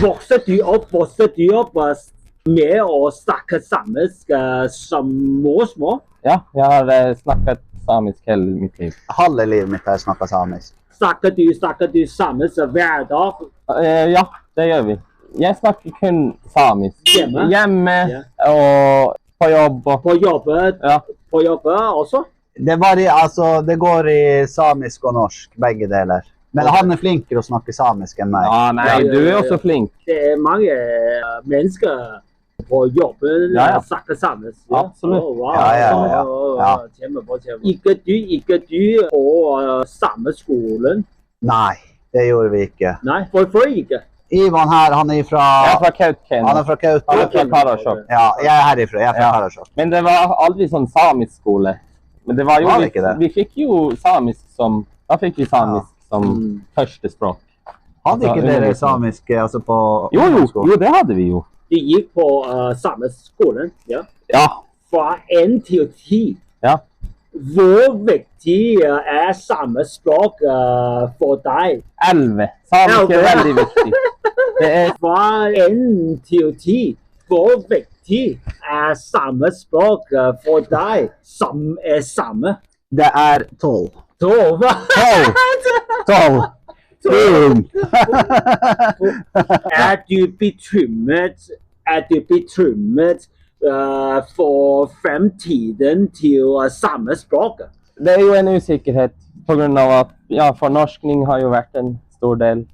Vokste du opp med å snakke samisk som morsmål? Ja, jeg har snakket samisk hele mitt liv. Halve livet mitt har jeg snakket samisk. Snakker du samisk hver dag? Ja, det gjør vi. Jeg snakker kun samisk. Hjemme Ja. og på jobb. På jobbet? Ja. På jobbet også? Det går i samisk og norsk, begge deler. Men han er flinkere å snakke samisk enn meg. Ja, nei, du er også flink. Det er mange mennesker på jobben snakker samisk. Ja. Absolutt. Wow. Ja. Kjempebra. Ikke du på samme skolen? Nei, det gjorde vi ikke. Nei, hvorfor ikke? Ivan her, han er fra... Jeg er fra Kautokeino. Han er fra Kautokeino. Han er fra Karasjok. Ja, jeg er herifra. Jeg er fra Karasjok. Men det var aldri sånn samisk skole. Men det var jo... Var det ikke det? Vi fikk jo samisk som... Da fikk vi samisk som første språk. Hadde ikke dere samisk altså på... Jo, det hadde vi jo. De gikk på samme skolen, ja? Ja. Fra 1 til 10. Ja. Hvor viktig er samme språk for deg? 11. Samisk er veldig viktig. Det er Fra 1 til 10. Hvor viktig er samme språk for deg som er samme? Det er 12. 12. 12. Boom! Er du bekymret for fremtiden til samme språk? Det er jo en usikkerhet på grunn av at fornorskning har jo vært en stor del,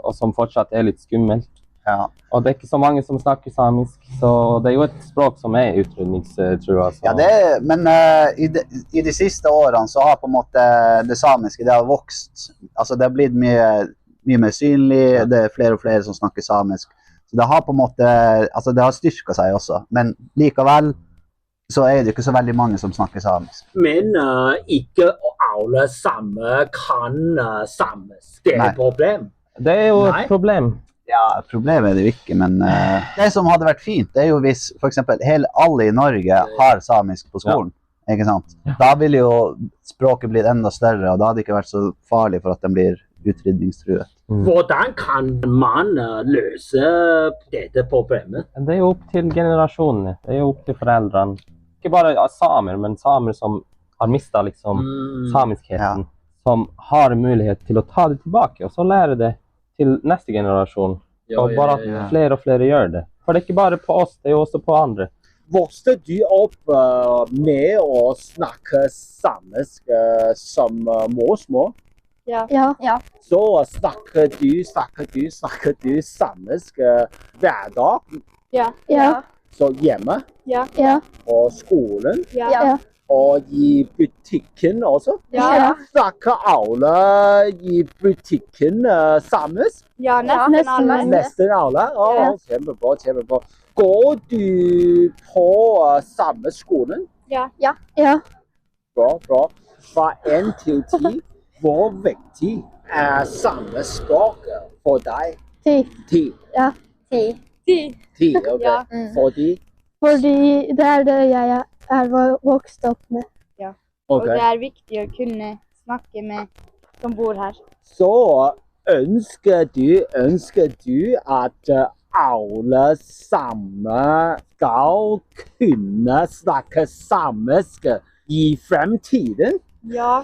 og som fortsatt er litt skummelt. Ja. Og det er ikke så mange som snakker samisk, så det er jo et språk som er utrydningstrua. Ja, men i de siste årene så har på en måte det samiske, det har vokst. Altså det har blitt mye mer synlig, det er flere og flere som snakker samisk. Så det har på en måte, altså det har styrket seg også, men likevel så er det ikke så veldig mange som snakker samisk. Men ikke alle samme kan samisk. Det er et problem. Det er jo et problem. Ja, problemet er det jo ikke, men det som hadde vært fint, det er jo hvis for eksempel alle i Norge har samisk på skolen, ikke sant? Da ville jo språket blitt enda større, og da hadde det ikke vært så farlig for at den blir utrydningstruet. Hvordan kan man løse dette problemet? Det er jo opp til generasjonene, det er jo opp til foreldrene. Ikke bare samer, men samer som har mistet liksom samiskheten, som har mulighet til å ta det tilbake, og så lære det til neste generasjon, og bare at flere og flere gjør det. For det er ikke bare på oss, det er jo også på andre. Vokste du opp med å snakke samisk som morsmål? Ja. Så snakker du samisk hver dag? Ja. Så hjemme? Ja. På skolen? Ja. Og i butikken også? Ja. Snakker alle i butikken samisk? Ja, nesten alle. Nesten alle? Kjempebra. Går du på samme skolen? Ja. Bra. Fra 1 til 10, hvor viktig er samme språk for deg? 10. Ja. 10. 10, ok. Ja. Fordi det er det jeg er vokst opp med. Ja. Ok. Og det er viktig å kunne snakke med som bor her. Så ønsker du at alle sammen skal kunne snakke samisk i fremtiden? Ja.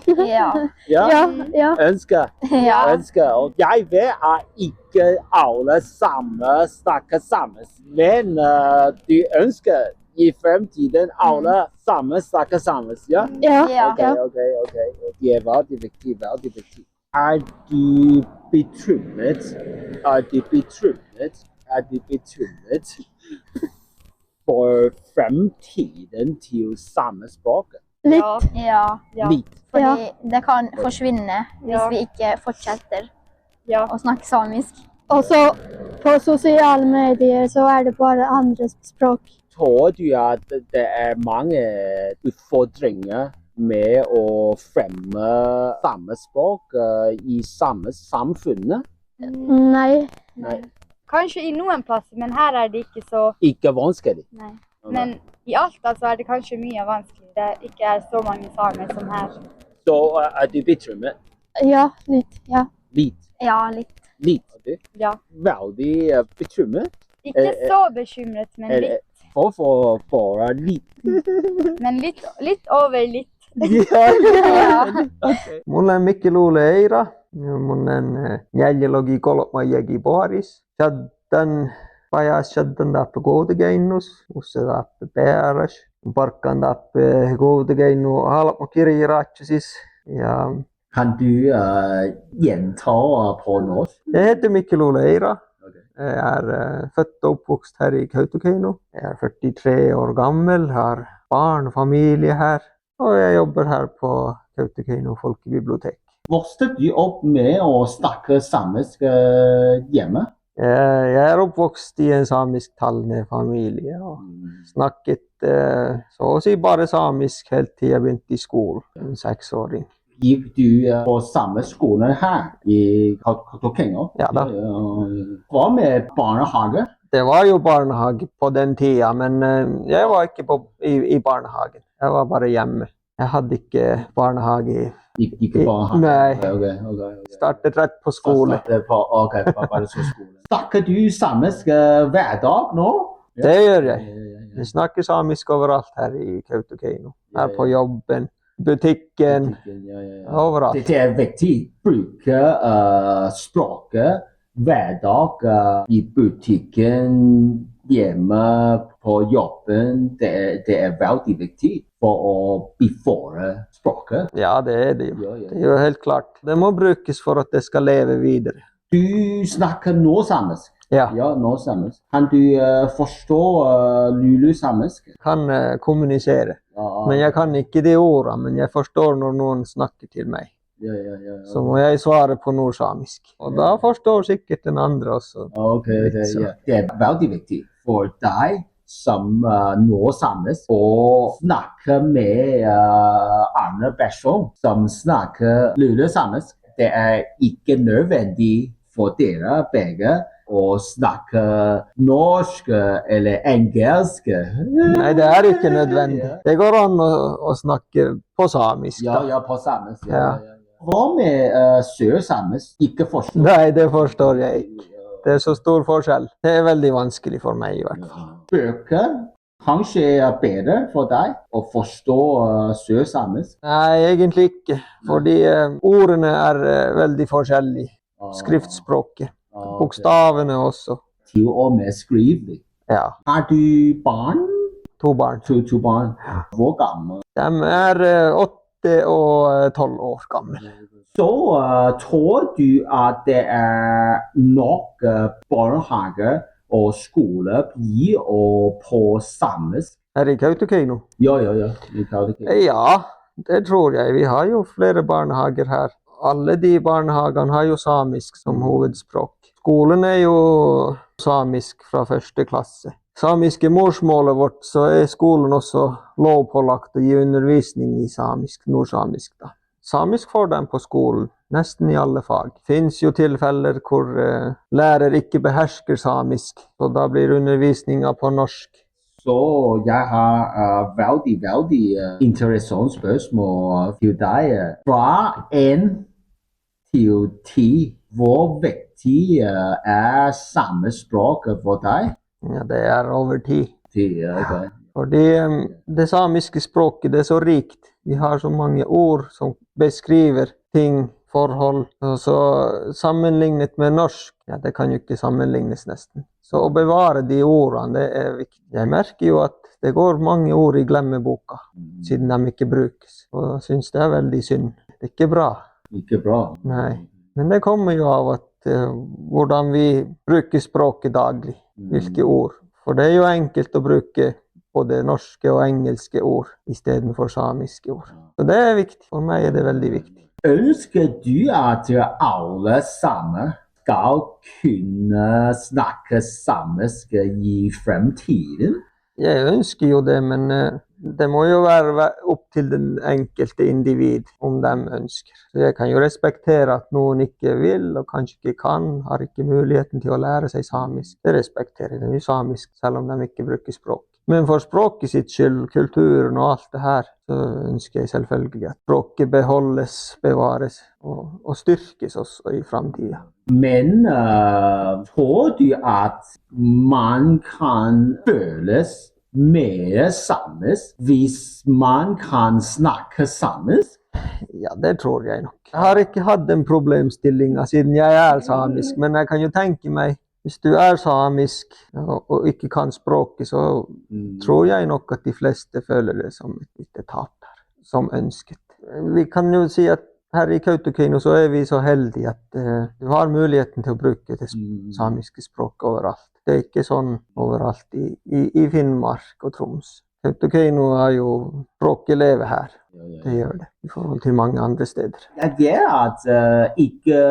Ja. Ønsker. Og jeg vet at ikke alle sammen snakker samisk, men du ønsker i fremtiden alle sammen snakker samisk, ja? Ja. Ok. Det er veldig viktig. Er du bekymret for fremtiden til samespråket? Litt. Ja. Litt. Fordi det kan forsvinne hvis vi ikke fortsetter å snakke samisk. Og så på sosiale medier så er det bare andre språk. Tror du at det er mange utfordringer med å fremme samme språk i samme samfunnet? Nei. Kanskje i noen plasser, men her er det ikke så... Ikke vanskelig? Nei. Men i Alta så er det kanskje mye vanskelig. Det ikke er så mange samer som her. Så er du bekymret? Ja, litt. Ja. Litt? Ja, litt. Litt. Ja. Veldig bekymret. Ikke så bekymret, men litt. For litt. Men litt over litt. Ja. Mulla on Mikkel Uule Eira. Mun on jäljälogi kolmajagi baaris. Shaddan pajas shaddan tappe koodekeinnus. Usse tappe pääräs. Parkkaan tappe koodekeinu halma kirjiraatsu siis. Ja Kan du gjenta på norsk? jeg heter Mikkel Uule Eira. Jeg er født og oppvokst her i Kautokeino. Jeg er 43 år gammel, har barn og familie her. Og jeg jobber her på Kautokeino folkebibliotek. Vokste du opp med å snakke samisk hjemme? Jeg er oppvokst i en samisktalende familie og snakket så å si bare samisk helt til jeg begynte i skolen, en 6-åring. Gikk du på samme skole her i Kautokeino? Ja da. Hva med barnehage? Det var jo barnehage på den tida, men jeg var ikke i barnehagen. Jeg var bare hjemme. Jeg hadde ikke barnehage. Ikke barnehage? Nei. Okay. Startet rett på skole. Bare så skole. Snakker du samisk hver dag nå? Det gjør jeg. Jeg snakker samisk overalt her i Kautokeino. Her på jobben, butikken, overalt. Det er viktig å bruke språket hver dag i butikken, hjemme, på jobben. Det er veldig viktig for å before språket. Ja, det er det jo. Det er jo helt klart. Det må brukes for at det skal leve videre. Du snakker nordsamisk? Ja. Ja, nordsamisk. Kan du forstå lulu-samisk? Kan kommunisere. Ja. Men jeg kan ikke de ordene, men jeg forstår når noen snakker til meg. Ja. Så må jeg svare på nordsamisk. Og da forstår sikkert den andre også. Ok. Det er veldig viktig for deg som nordsamisk å snakke med andre person som snakker lulu-samisk. Det er ikke nødvendig for dere begge å snakke norsk eller engelsk. Nei, det er ikke nødvendig. Det går an å snakke på samisk. Ja, på samisk. Ja. Hva med sørsamisk? Ikke forstå? Nei, det forstår jeg ikke. Det er så stor forskjell. Det er veldig vanskelig for meg i hvert fall. Bøker kanskje er bedre for deg å forstå sørsamisk? Nei, egentlig ikke. Fordi ordene er veldig forskjellige. Skriftspråket. Bokstavene også. Til og med skrivelig. Ja. Har du barn? 2 barn. To barn. Hvor gammel? De er 8 og 12 år gamle. Så tror du at det er nok barnehager og skoler i og på samisk? Her i Kautokeino? Ja. I Kautokeino. Ja, det tror jeg. Vi har jo flere barnehager her. Alle de barnehagene har jo samisk som hovedspråk. Skolen er jo samisk fra 1. klasse. Samiske morsmålet vårt, så er skolen også lovpålagt å gi undervisning i samisk, nordsamisk da. Samisk får de på skolen, nesten i alle fag. Det finnes jo tilfeller hvor lærer ikke behersker samisk, og da blir undervisningen på norsk. Så jeg har veldig interessant spørsmål til deg. Fra 1 til 10, hvor viktig er samespråket for deg? Ja, det er over 10. Okay. Fordi det samiske språket det er så rikt. Vi har så mange ord som beskriver ting, forhold. Så sammenlignet med norsk, ja, det kan jo ikke sammenlignes nesten. Så å bevare de ordene, det er viktig. Jeg merker jo at det går mange ord i glemmeboka, siden de ikke brukes. Og jeg synes det er veldig synd. Det er ikke bra. Ikke bra? Nei. Men det kommer jo av at hvordan vi bruker språket daglig. Hvilke ord. For det er jo enkelt å bruke både norske og engelske ord i stedet for samiske ord. Så det er viktig. For meg er det veldig viktig. Ønsker du at alle samer skal kunne snakke samisk i fremtiden? Jeg ønsker jo det, men det må jo være opp til den enkelte individ om de ønsker. Så jeg kan jo respektere at noen ikke vil og kanskje ikke kan, har ikke muligheten til å lære seg samisk. Det respekterer jeg jo samisk, selv om de ikke bruker språk. Men for språket sitt skyld, kulturen og alt det her, så ønsker jeg selvfølgelig at språket beholdes, bevares og styrkes også i fremtiden. Men tror du at man kan føles mer samisk hvis man kan snakke samisk? Ja, det tror jeg nok. Jeg har ikke hatt den problemstillingen siden jeg er samisk, men jeg kan jo tenke meg, hvis du er samisk og ikke kan språket, så tror jeg nok at de fleste føler det som et lite tap der, som ønsket. Vi kan jo si at her i Kautokeino så er vi så heldige at du har muligheten til å bruke det samiske språket overalt. Det er ikke sånn overalt i Finnmark og Troms. Kautokeino er jo språket lever her. Det gjør det i forhold til mange andre steder. Jeg vet at ikke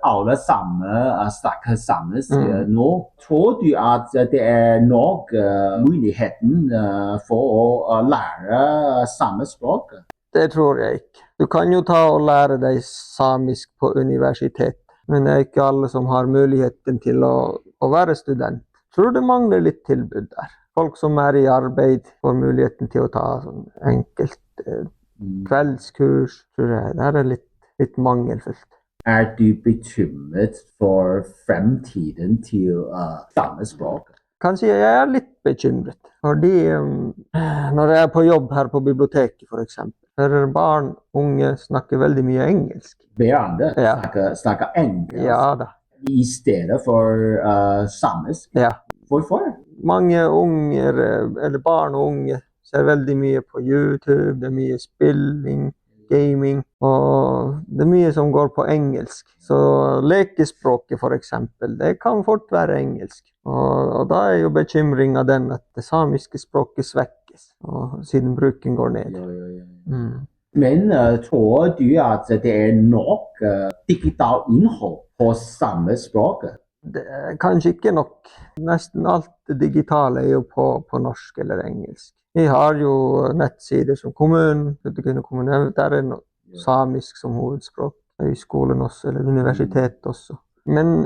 alle samer snakker samisk nå. Tror du at det er nok muligheten for å lære samespråk? Det tror jeg ikke. Du kan jo ta og lære deg samisk på universitet, men det er ikke alle som har muligheten til å være student. Jeg tror det mangler litt tilbud der. Folk som er i arbeid får muligheten til å ta sånn enkelt kveldskurs, tror jeg. Det er litt mangelfullt. Er du bekymret for fremtiden til samespråk? Kanskje jeg er litt bekymret, fordi når jeg er på jobb her på biblioteket for eksempel, barn, unge snakker veldig mye engelsk. Hverandre snakker engelsk ja, da. I stedet for samisk? Ja. Hvorfor? Mange unger, eller barn og unge, ser veldig mye på YouTube, det er mye spilling, gaming, og det er mye som går på engelsk. Så lekespråket for eksempel, det kan fort være engelsk. Og da er jo bekymringen den at det samiske språket svekkes, og siden bruken går ned. Men tror du at det er nok digitalt innhold på samespråket? Det er kanskje ikke nok. Nesten alt det digitale er jo på norsk eller engelsk. Vi har jo nettsider som kommunen, der er samisk som hovedspråk, høyskolen også, eller universitet også. Men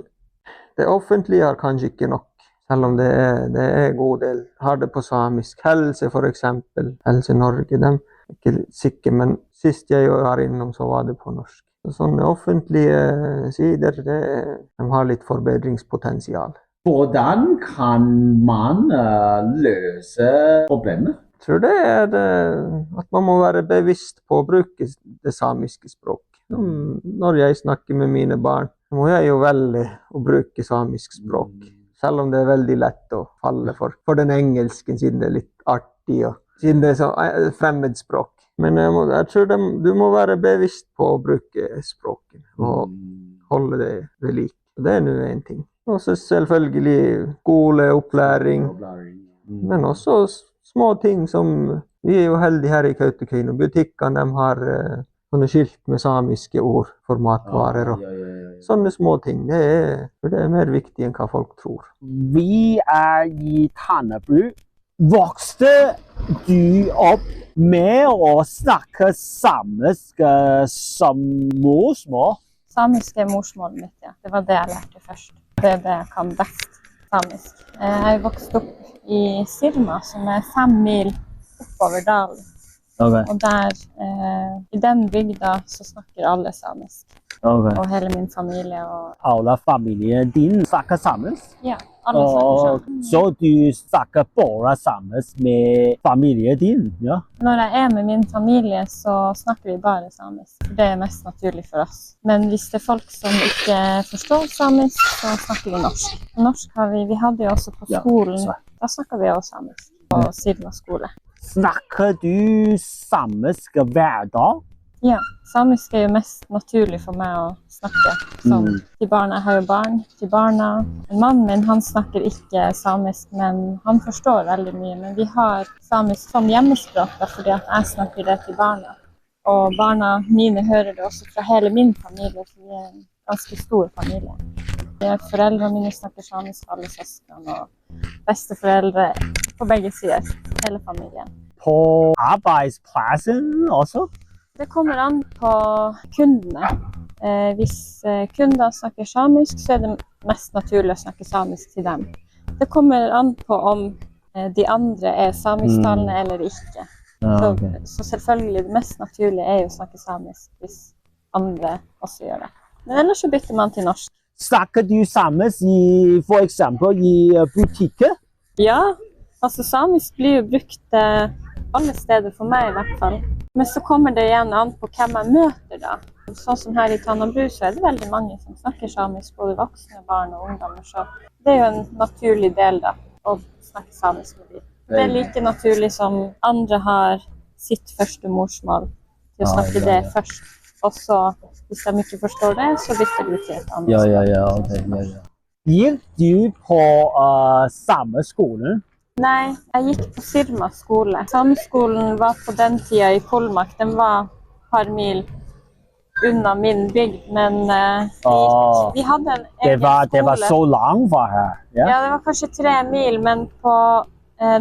det offentlige har kanskje ikke nok, selv om det er god del. Har det på samisk. Helse for eksempel, Helse Norge, de er ikke sikre, men sist jeg var innom så var det på norsk. Sånne offentlige sider, de har litt forbedringspotensial. Hvordan kan man løse problemet? Jeg tror det er at man må være bevisst på å bruke det samiske språket. Når jeg snakker med mine barn, så må jeg jo velge å bruke samisk språk. Selv om det er veldig lett å falle for den engelsken, siden det er litt artig, og siden det er så fremmedspråk. Men jeg tror du må være bevisst på å bruke språket og holde det ved like. Det er nå en ting. Og så selvfølgelig skole, opplæring, men også små ting som vi er jo heldige her i Kautokeino. Butikkene har sånne skilt med samiske ord for matvarer og sånne små ting. Det er mer viktig enn hva folk tror. Vi er i Tannebu. Vokste du opp med å snakke samisk som morsmål? Samisk er morsmålet mitt, ja. Det var det jeg lærte først. Det er det jeg kan best, samisk. Jeg vokste opp i Sirma, som er 5 mil oppover dalen. Okay. Og der, i den bygda, så snakker alle samisk. Okay. Og hele min familie. Alle familien din snakker samisk? Ja, alle snakker samisk. Så du snakker bare samisk med familien din? Ja? Når jeg er med min familie, så snakker vi bare samisk. Det er mest naturlig for oss. Men hvis det er folk som ikke forstår samisk, så snakker vi norsk. Norsk har vi hadde jo også på skolen. Ja, da snakker vi også samisk på Sirma skole. Snakker du samisk hver dag? Ja, samisk er jo mest naturlig for meg å snakke som til barna. Jeg har jo barn til barna. Mannen min, han snakker ikke samisk, men han forstår veldig mye. Men vi har samisk som hjemmespråk, fordi at jeg snakker det til barna. Og barna mine hører det også fra hele min familie, for vi er en ganske stor familie. Foreldrene mine snakker samisk, alle søsken og besteforeldre på begge sider, hele familien. På arbeidsplassen også? Det kommer an på kundene. Hvis kunder snakker samisk, så er det mest naturlig å snakke samisk til dem. Det kommer an på om de andre samisktalende eller ikke. Ja, okay. Så selvfølgelig det mest naturlige jo å snakke samisk hvis andre også gjør det. Men ellers så bytter man til norsk. Snakker du samisk for eksempel i butikker? Ja, altså samisk blir jo brukt alle steder for meg i hvert fall. Men så kommer det igjen an på hvem jeg møter da. Sånn som her i Tanabru så det veldig mange som snakker samisk, både voksne, barn og ungdommer. Så det jo en naturlig del da, å snakke samisk med dem. Det like naturlig som andre har sitt første morsmål til å snakke det først. Og så, hvis de ikke forstår det, så bytter de til et annet språk. Ja, okay. Gikk du på sameskolen? Nei, jeg gikk på Sirma skole. Sameskolen var på den tida i Kolmak. Den var et par mil unna min bygd, men vi hadde en egen skole. Det var så langt fra her? Ja, det var kanskje 3 mil, men på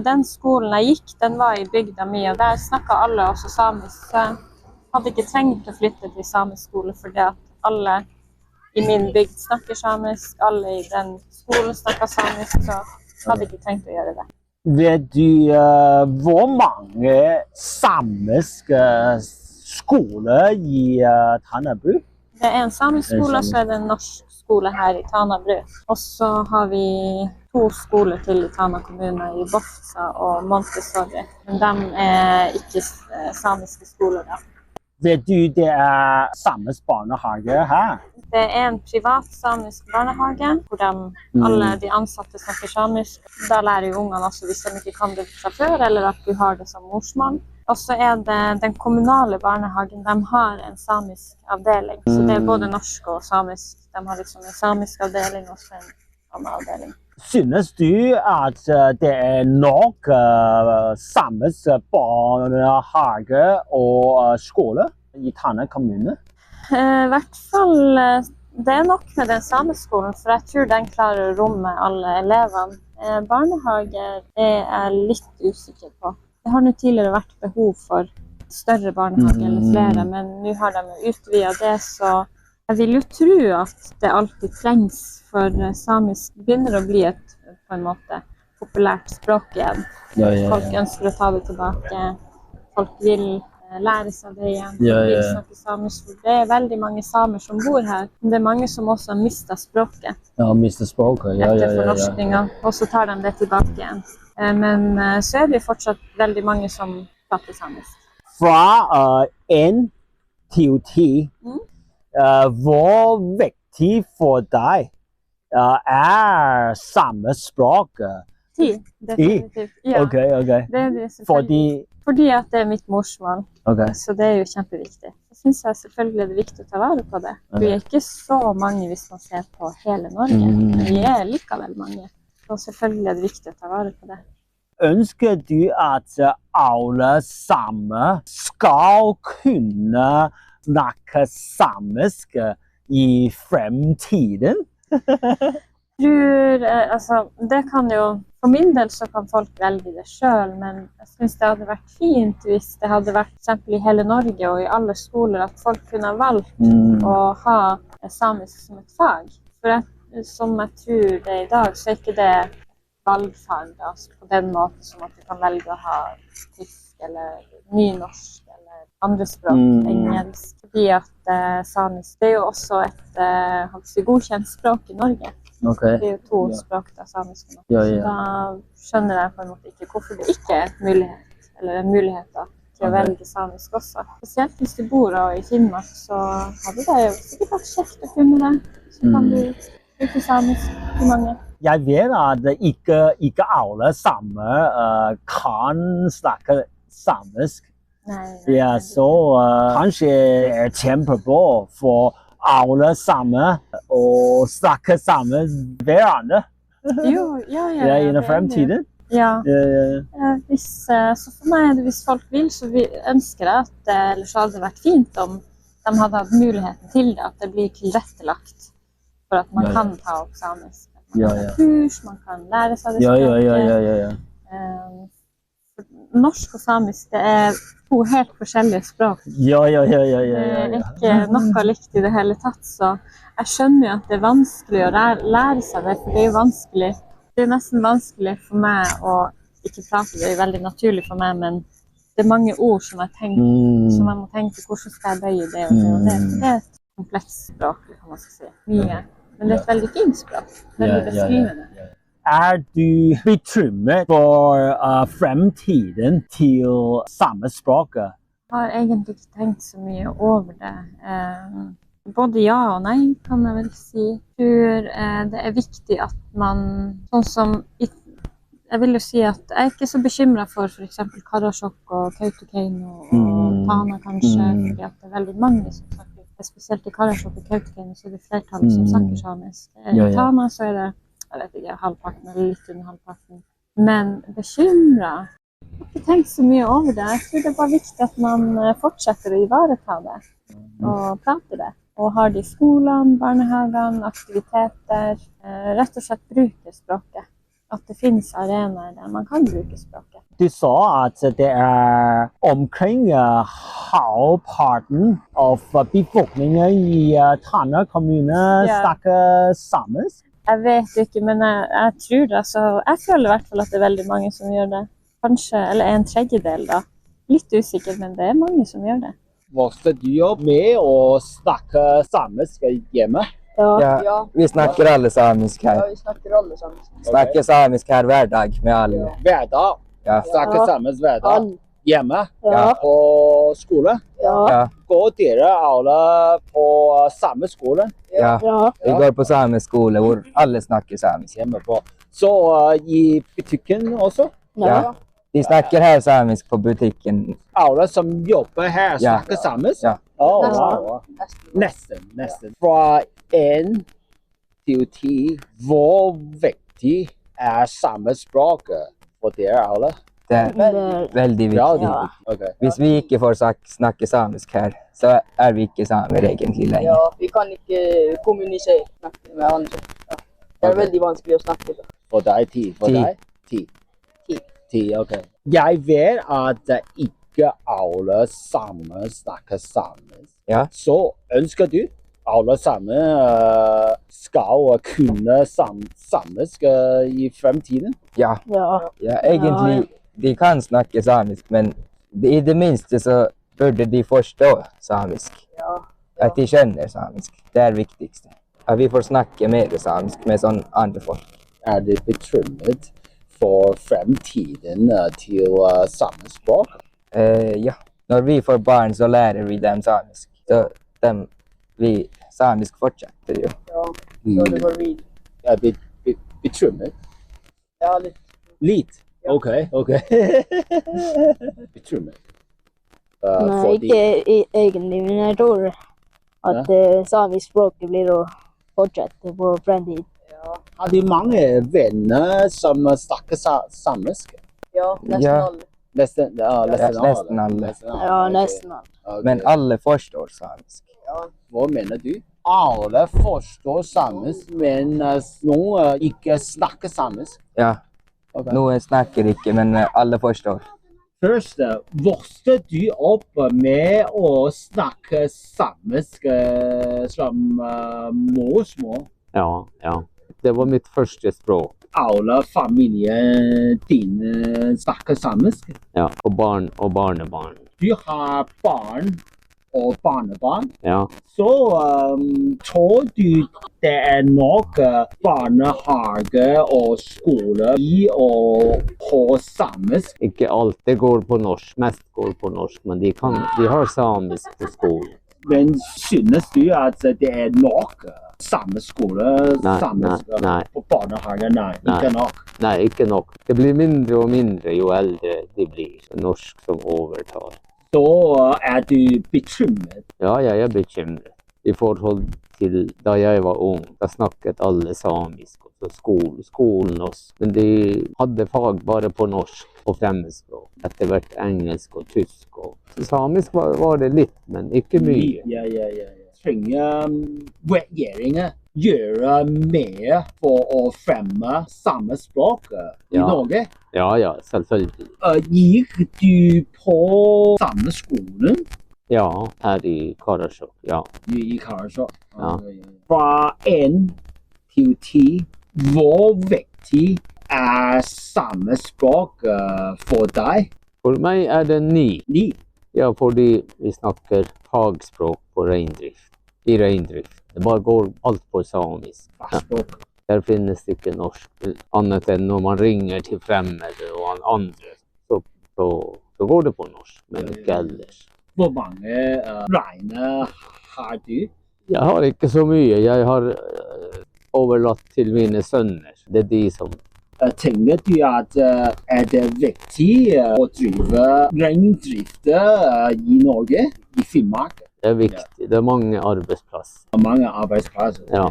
den skolen jeg gikk, den var i bygda mi, og der snakket alle også samisk. Så jeg hadde ikke trengt å flytte til samisk skole, fordi at alle i min bygd snakker samisk, alle i den skolen snakker samisk, så jeg hadde ikke trengt å gjøre det. Vet du hvor mange samiske skoler i Tanabru? Det en samisk skole, og så det en norsk skole her i Tanabru. Og så har vi 2 skoler til i Tana kommune, i Bofsa og Montessori. Men de ikke samiske skoler da. Vet du det samisk barnehage her? Det en privat samisk barnehage, hvor alle de ansatte snakker samisk. Da lærer jo ungene også hvis de ikke kan det fra før, eller at du har det som morsmål. Og så det den kommunale barnehagen, de har en samisk avdeling. Så det både norsk og samisk. De har liksom en samisk avdeling og så en annen avdeling. Synes du at det nok samisk barnehage og skole i Tana kommune? I hvert fall, det nok med den sameskolen, for jeg tror den klarer å romme alle elevene. Barnehager jeg litt usikker på. Det har nå tidligere vært behov for større barnehage eller flere, men nå har de utvidet det, så jeg vil jo tro at det alltid trengs, for samisk begynner å bli et på en måte populært språk igjen. Folk ønsker å ta det tilbake, folk vil lære seg det igjen, vil snakke samisk. Det veldig mange samer som bor her, men det mange som også har mistet språket. Ja, mistet språket, etter fornorskningen, og så tar de det tilbake igjen. Men så det fortsatt veldig mange som prater samisk. Fra 1 til 10, hvor viktig for deg samme språk? 10, definitivt. Ja, okay. Det det selvfølgelig. Fordi at det mitt morsmål, så det jo kjempeviktig. Jeg synes selvfølgelig det viktig å ta vare på det. Vi ikke så mange hvis man ser på hele Norge, men vi likevel mange. Så selvfølgelig det viktig å ta vare på det. Ønsker du at alle samer skal kunne snakke samisk i fremtiden? Det kan jo, for min del så kan folk velge det selv, men jeg synes det hadde vært fint hvis det hadde vært for eksempel i hele Norge og i alle skoler at folk kunne ha valgt å ha samisk som et fag. For som jeg tror det i dag, så ikke det valgfag da, på den måten som at du kan velge å ha tysk eller nynorsk eller andre språk, engelsk. Fordi at samisk, det jo også et godkjent språk i Norge. Det jo 2 språk da, samisk og norsk. Så da skjønner jeg på en måte ikke hvorfor det ikke mulighet, eller en mulighet da, til å velge samisk også. Spesielt hvis du bor i Finnmark, så hadde det jo sikkert vært kjekt å kunne det. Så kan du bruke samisk til mange. Jeg vet at ikke alle samer kan snakke samisk. Nei. Så kanskje det kjempebra for alle samer å snakke sammen med hverandre. Ja, i fremtiden. Ja. Så for meg, hvis folk vil, så ønsker jeg at ellers hadde det vært fint om de hadde hatt muligheten til det, at det blir tilrettelagt for at man kan ta opp samisk. Man kan ha kurs, man kan lære seg det språket. Norsk og samisk, det 2 helt forskjellige språk. Det ikke noe likt i det hele tatt, så jeg skjønner jo at det vanskelig å lære seg det, for det jo vanskelig. Det nesten vanskelig for meg å ikke prater det, er veldig naturlig for meg, men det er mange ord som jeg tenker, som jeg må tenke, hvordan skal jeg bøye det og det, og det er et komplekst språk, kan man si. Mye. Men det er et veldig fint språk, veldig beskrivende. Du bekymret for fremtiden til samespråket? Jeg har egentlig ikke tenkt så mye over det. Både ja og nei, kan jeg vel si. Jeg tror det er viktig at man, sånn som, jeg vil jo si at jeg er ikke så bekymret for eksempel Karasjok og Kautokeino og Tana kanskje, fordi at det er veldig mange som snakker, spesielt i Karasjok og Kautokeino, så er det flertallet som snakker samisk. I Tana så er det, jeg vet ikke, halvparten eller litt under halvparten. Men bekymret, jeg har ikke tenkt så mye over det. Jeg tror det er bare viktig at man fortsetter å ivareta det og prate det. Og har det i skolene, barnehagene, aktiviteter, rett og slett bruke språket. At det finnes arenaer der man kan bruke språket. Du sa at det omkring halvparten av befolkningen i Tana kommune snakker samisk? Jeg vet ikke, men jeg tror det. Altså, jeg føler i hvert fall at det er veldig mange som gjør det. Kanskje, eller en tredjedel da. Litt usikker, men det er mange som gjør det. Vokste du opp med å snakke samisk hjemme? Ja, vi snakker alle samisk her. Ja, vi snakker alle samisk. Snakker samisk her hver dag med alle. Hver dag? Ja. Snakker samisk hver dag? Hjemme? Ja. På skole? Ja. Går dere alle på samme skole? Ja. Vi går på samme skole hvor alle snakker samisk. Hjemme på. Så i butikken også? Ja. De snakker her samisk på butikken. Alle som jobber her snakker samisk? Ja. Nesten. Fra 1 til 10, hvor viktig samespråket for dere alle? Det er veldig viktig. Okay. Hvis vi ikke får snakke samisk her, så er vi ikke samer egentlig lenger. Ja, vi kan ikke kommunisere med andre. Ja. Det er veldig vanskelig å snakke. For deg 10? For deg? 10. 10, ok. Jeg vet at ikke alle samer snakker samisk. Ja. Så ønsker du alle samer skal kunne samisk i fremtiden? Ja, egentlig de kan snakke samisk, men i det minste så burde de forstå samisk. At de skjønner samisk. Det er det viktigste. At vi får snakke mer samisk med sånn andre folk. Er det bekymret for fremtiden til samespråk? Ja. Når vi får barn, så lærer vi dem samisk. Så vi samisk fortsetter jo. Ja, så det går videre. Er det bekymret? Ja, litt. Litt? Ok. Bekymret. Nei, ikke egentlig, men jeg tror at samisk språket blir å fortsette på fremtiden. Har du mange venner som snakker samisk? Ja, nesten alle. Nesten alle. Ja, nesten alle. Okay. Men alle forstår samisk. Ja, hva mener du? Alle forstår samisk, men noen ikke snakker samisk? Ja, noen snakker ikke, men alle forstår. Først, vokste du opp med å snakke samisk som morsmål? Ja. Det var mitt første språk. Alle familien dine snakker samisk? Ja, og barn og barnebarn. Du har barn og barnebarn? Ja. Så tror du det er nok barnehage og skole i og på samisk? Ikke alt. Det går på norsk. Mest går på norsk, men de har samisk på skolen. Men synes du at det er nok sameskole, samisk på barnehage? Nei, ikke nok. Nei, ikke nok. Det blir mindre og mindre jo eldre de blir. Norsk som overtar. Så er du bekymret? Ja, jeg er bekymret. I forhold til da jeg var ung, da snakket alle samisk. Skolen også. Men de hadde fag bare på norsk og fremmedspråk. Etter hvert engelsk og tysk. Samisk var det litt, men ikke mye. Ja. Trenger regjeringen gjøre mer for å fremme samespråk i Norge? Ja, selvfølgelig. Gikk du på samme skolen? Ja, her i Karasjok, ja. I Karasjok? Ja. Fra 1 til 10, hvor viktig samme språk for deg? For meg det 9. 9? Ja, fordi vi snakker fagspråk på reindrift. I reindrift. Det bare går alt på samisk. Fagspråk. Der finnes det ikke norsk, annet enn når man ringer til fremmede og andre, så går det på norsk, men ikke ellers. Hvor mange reiner har du? Jeg har ikke så mye. Jeg har overlatt til mine sønner. Det de som... Tenker du at det viktig å drive reindrift i Norge, i Finnmark? Det viktig. Det mange arbeidsplasser. Mange arbeidsplasser? Ja,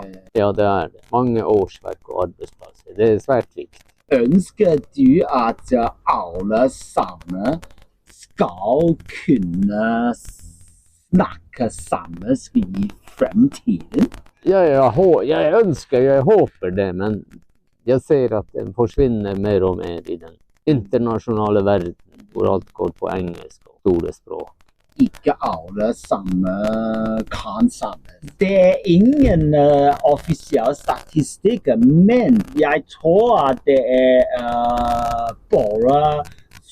det det. Mange årsverk og arbeidsplasser. Det svært viktig. Ønsker du at alle samer skal kunne snakke samisk i fremtiden? Jeg håper det, men jeg ser at den forsvinner mer og mer i den internasjonale verden, hvor alt går på engelsk og store språk. Ikke alle samer kan samisk. Det ingen offisiell statistikk, men jeg tror at det bare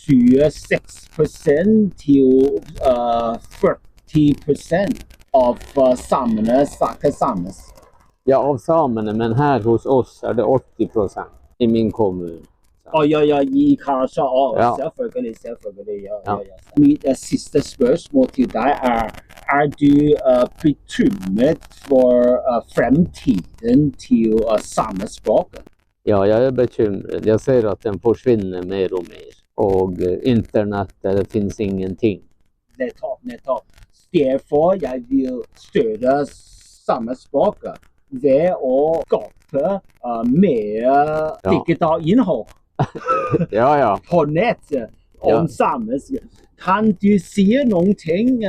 26% til 40% av samene snakker samisk. Ja, av samene, men her hos oss det 80% i min kommune. I Karasjok. Selvfølgelig. Mitt siste spørsmål til deg du bekymret for fremtiden til samespråket? Ja, jeg bekymret. Jeg ser at den forsvinner mer og mer. Og internett, det finnes ingenting. Nettopp. Derfor jeg vil støtte samespråket ved å skape mer digital innhold. På nett om samisk. Kan du si noen ting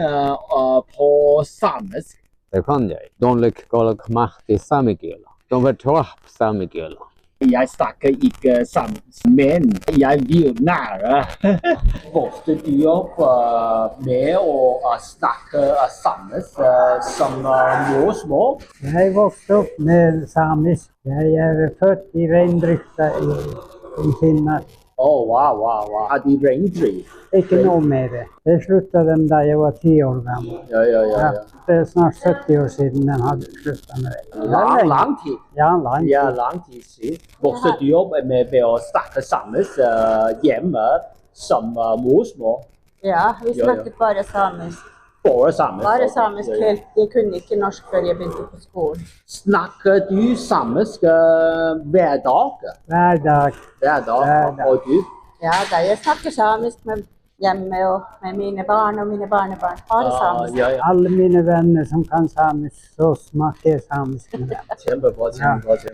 på samisk? Det kan jeg. Donlik galak mahti samigela. Donvertwap samigela. Jeg snakker ikke samisk, men jeg vil nære. Vokste du opp med å snakke samisk som morsmål? Jeg vokste opp med samisk. Jeg født i reindrifta i Finnmark. Wow. Har de reindrift? Ikke noe mer. Jeg sluttet dem da jeg var 10 år gammel. Ja. Det snart 70 år siden de hadde sluttet med det. Lang tid? Ja, lang tid siden. Vokste du opp med å snakke samisk hjemme som morsmål? Ja, vi snakket bare samisk. Bare samisk helt. Jeg kunne ikke norsk før jeg begynte på skolen. Snakker du samisk hver dag? Hver dag. Og du? Ja, jeg snakker samisk hjemme og med mine barn og mine barnebarn. Bare samisk. Alle mine venner som kan samisk, så snakker jeg samisk med dem. Kjempebra.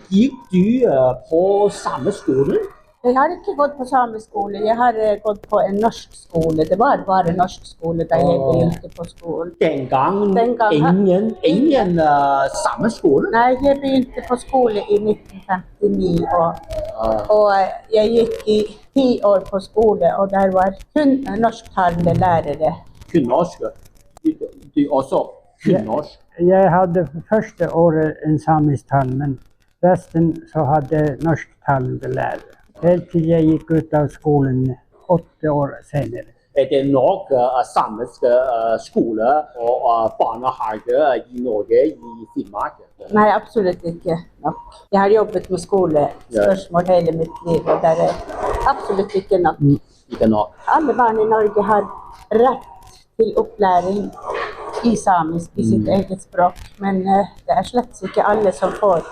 Gikk du på samme skolen? Jeg har ikke gått på sameskole, jeg har gått på en norsk skole. Det var bare norsk skole da jeg begynte på skolen. Den gang ingen sameskole? Nei, jeg begynte på skole i 1959, og jeg gikk i 10 år på skole, og der var kun norsktalende lærere. Kun norsk? Du også kun norsk? Jeg hadde første året en samisk-tall, men resten så hadde norsktalende lærere. Helt til jeg gikk ut av skolen 8 år senere. Det nok samisk skole og barnehage i Norge, i Finnmark? Nei, absolutt ikke nok. Jeg har jobbet med skolespørsmål hele mitt liv, og det absolutt ikke nok. Alle barn i Norge har rett til opplæring i samisk, i sitt eget språk, men det slett ikke alle som får.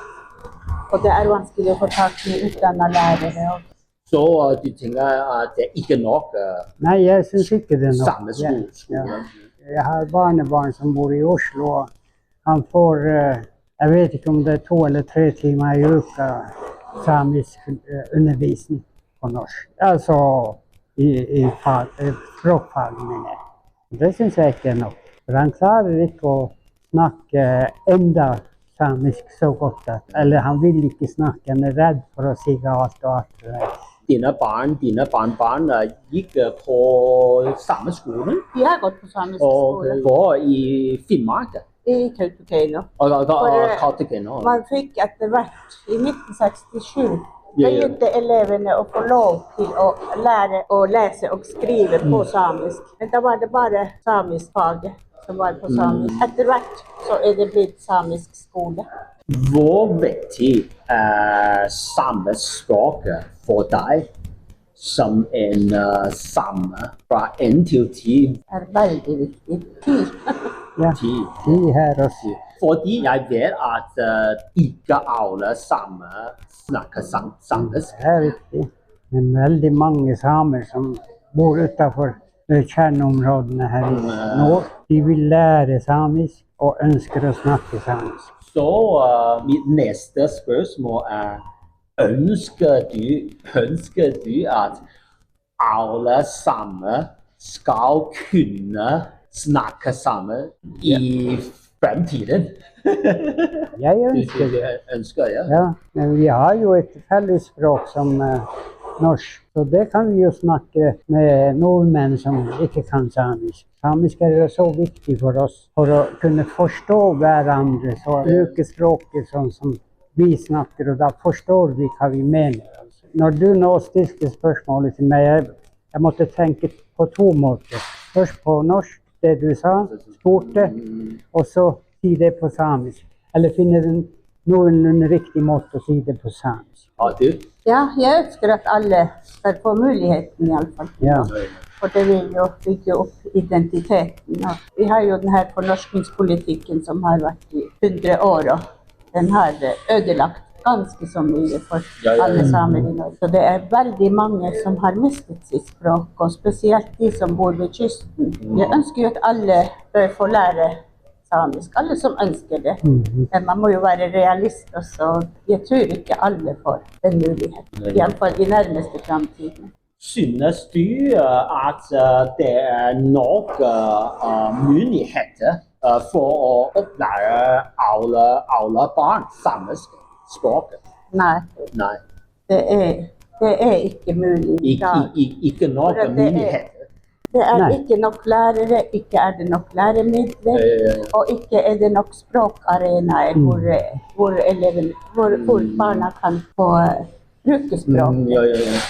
Og det vanskelig å få tak i utdannet lærere. Så du tenker at det ikke nok? Nei, jeg synes ikke det er nok. Samme skole? Jeg har barnebarn som bor i Oslo, og han får, jeg vet ikke om det er 2 eller 3 timer i uka, samisk undervisning på norsk. Altså i språkfagene. Det synes jeg ikke er nok. For han klarer ikke å snakke enda samisk så godt, eller han vil ikke snakke, han er redd for å si alt og alt. Dine barnebarn gikk på samme skolen? De har gått på samme skole. Hvor i Finnmark? I Kautokeino. Kautokeino. Man fikk etter hvert, i 1967, begynte elevene å få lov til å lære å lese og skrive på samisk. Men da var det bare samisk faget som var på samisk. Etter hvert så det blitt samisk skole. Hvor viktig samespråket for deg som en same fra 1 til 10? Veldig viktig. 10. Ja, 10 her også. Fordi jeg vet at ikke alle samer snakker samisk. Det er viktig. Men veldig mange samer som bor utenfor kjerneområdene her i nord, de vil lære samisk og ønsker å snakke samisk. Så mitt neste spørsmål ønsker du at alle samer skal kunne snakke sammen i fremtiden? Jeg ønsker det. Ja, men vi har jo et fellesspråk som norsk, så det kan vi jo snakke med nordmenn som ikke kan samisk. Samisk så viktig for oss for å kunne forstå hverandre, så bruke språket sånn som vi snakker, og da forstår vi hva vi mener. Når du nå stilte spørsmålet til meg, jeg måtte tenke på 2 måter. Først på norsk, det du sa, spurte, og så si det på samisk. Eller finne noen riktig måte å si det på samisk. Ja, jeg ønsker at alle skal få muligheten i alle fall. Ja. For det vil jo bygge opp identiteten. Og vi har jo denne fornorskningspolitikken som har vært i 100 år, og den har ødelagt ganske så mye for alle samer i Norge. Så det veldig mange som har mistet sitt språk, og spesielt de som bor ved kysten. Jeg ønsker jo at alle bør få lære samisk, alle som ønsker det. Men man må jo være realist også. Jeg tror ikke alle får den muligheten, i alle fall i nærmeste fremtiden. Synes du at det nok muligheter for å opplære alle barn samisk språk? Nei. Det ikke mulig. Ikke nok muligheter? Det ikke nok lærere, ikke det nok læremidler, og ikke det nok språkarenaer hvor barna kan få bruke språket.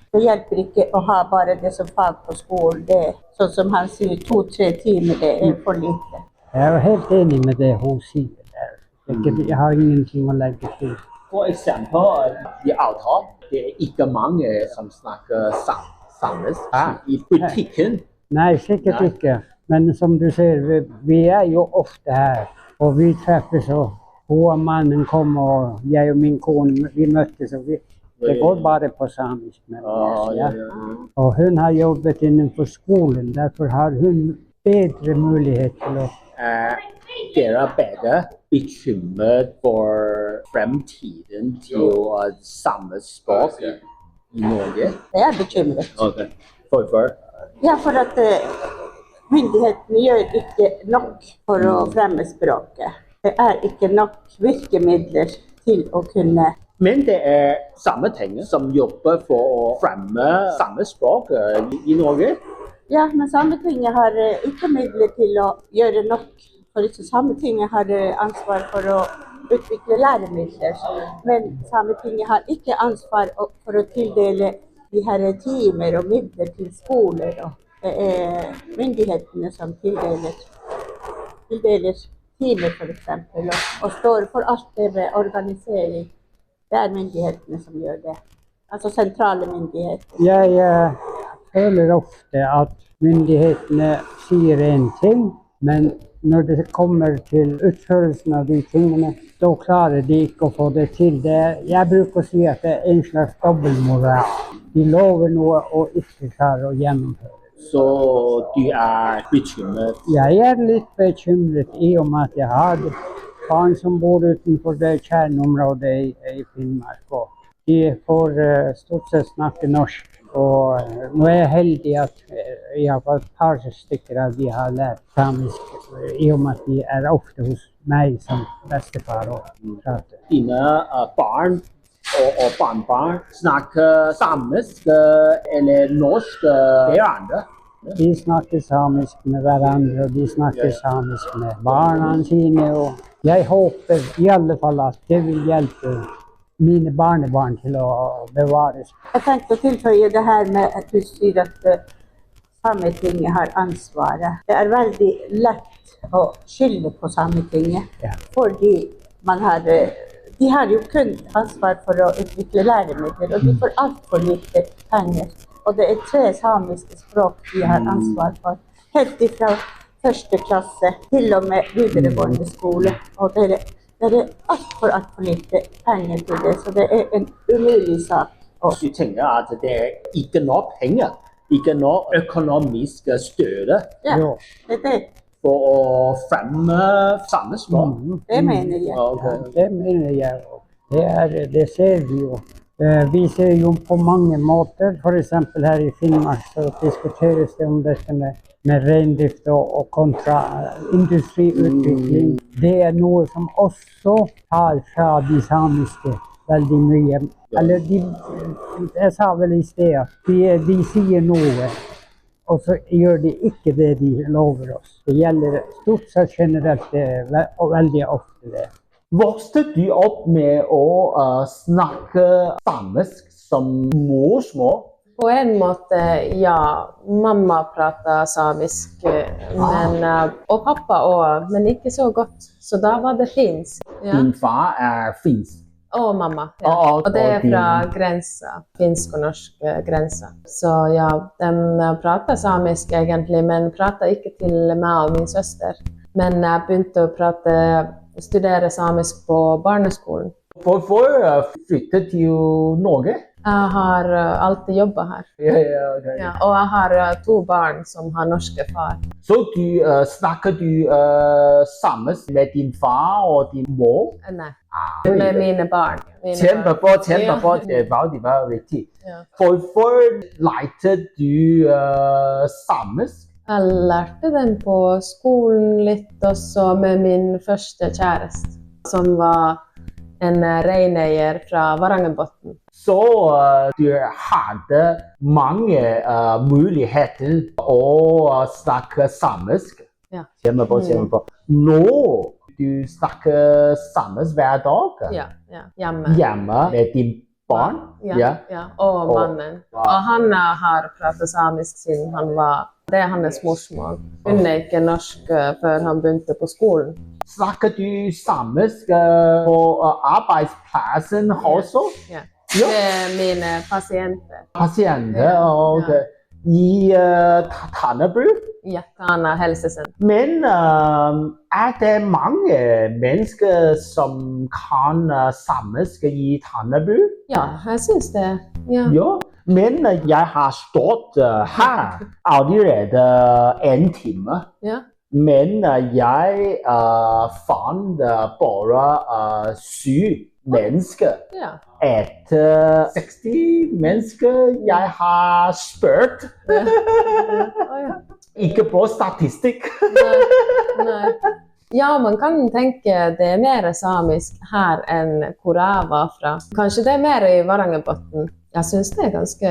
Det hjelper ikke å ha bare det som fag på skolen. Det sånn som han sier, 2-3 timer, det for lite. Jeg er helt enig med det hun sier der. Jeg har ingenting å legge til. For eksempel, i Alta, det ikke mange som snakker samisk i butikken. Nei, sikkert ikke. Men som du ser, vi jo ofte her, og vi treffes, og hun og mannen kom, og jeg og min kone, vi møttes, og det går bare på samisk. Og hun har jobbet innenfor skolen, derfor har hun bedre mulighet til å... Dere begge bekymret for fremtiden til samespråket i Norge? Jeg bekymret. Okay. Hvorfor? Ja, for at myndighetene gjør ikke nok for å fremme språket. Det ikke nok virkemidler til å kunne... Men det Sametinget som jobber for å fremme samespråket i Norge? Ja, men Sametinget har ikke midler til å gjøre nok. For Sametinget har ansvar for å utvikle læremidler, men Sametinget har ikke ansvar for å tildele de her timer og midler til skoler. Og det myndighetene som tildeler timer for eksempel, og står for alt det med organisering. Det myndighetene som gjør det, altså sentrale myndigheter. Jeg føler ofte at myndighetene sier en ting, men når det kommer til utførelsen av de tingene, da klarer de ikke å få det til. Jeg bruker å si at det en slags dobbeltmoral. De lover noe og ikke klarer å gjennomføre. Så du bekymret? Jeg litt bekymret i og med at jeg har barn som bor utenfor det kjerneområdet i Finnmark. Og de får stort sett snakke norsk. Og nå jeg heldig at i hvert fall et par stykker av de har lært samisk, i og med at de ofte hos meg som bestefar og prater. Dine barn og barnebarn snakker samisk eller norsk hverandre? De snakker samisk med hverandre, og de snakker samisk med barna sine. Og jeg håper i alle fall at det vil hjelpe mine barnebarn til å bevare. Jeg tenkte å tilføye det her med at du sier at Sametinget har ansvaret. Det er veldig lett å skylde på Sametinget, fordi man har de har jo kun ansvar for å utvikle læremidler, og de får alt for lite penger. Og det er 3 samiske språk de har ansvar for. Helt ifra 1. klasse til og med videregående skole. Og det er alt for lite penger til det, så det er en umulig sak. Du tenker at det er ikke nok penger, ikke nok økonomisk støtte Det er det. for å fremme samespråk? Det mener jeg. Okay. Det mener jeg også. Det ser vi jo. Vi ser jo på mange måter, for eksempel her i Finnmark, så diskuteres det om dette med reindrift og kontra industriutvikling. Det er noe som også tar fra de samiske veldig mye. Eller jeg sa vel i sted at de sier noe, og så gjør de ikke det de lover oss. Det gjelder stort sett generelt og veldig ofte det. Vokste du opp med å snakke samisk som morsmål? På en måte, ja. Mamma pratet samisk, og pappa også, men ikke så godt. Så da var det finsk. Din far er finsk? Og mamma, og det er fra grensa, finsk og norsk grensa. Så ja, de prater samisk egentlig, men prater ikke til meg og min søster. Men jeg begynte å studere samisk på barneskolen. Hvorfor flyttet du til Norge? Jeg har alltid jobbet her. Og jeg har 2 barn som har norske far. Så snakker du samisk med din far og din mor? Nei, med mine barn. Kjempebra, det var veldig viktig. Hvorfor lærte du samisk? Jeg lærte den på skolen litt også med min første kjæreste, som var en reineier fra Varangerbotn. Så du hadde mange muligheter å snakke samisk? Ja. Kjempebra. Nå du snakker samisk hver dag? Ja, hjemme. Hjemme med din barn? Ja, og mannen. Og han har pratet samisk siden det er hans morsmål. Hun er ikke norsk før han begynte på skolen. Snakker du samisk på arbeidsplassen også? Ja. Det er mine pasienter. Pasienter, ok. I Tannebu? Ja, Tana helsesenter. Men det mange mennesker som kan samisk i Tannebu? Ja, jeg synes det. Ja. Men jeg har stått her allerede 1 time. Ja. Men jeg fant bare 7 mennesker. Ja. Etter 60 mennesker jeg har spurt. Ikke på statistikk. Nei. Ja, man kan tenke det er mer samisk her enn hvor jeg var fra. Kanskje det er mer i Varangerbotn. Jeg synes det er ganske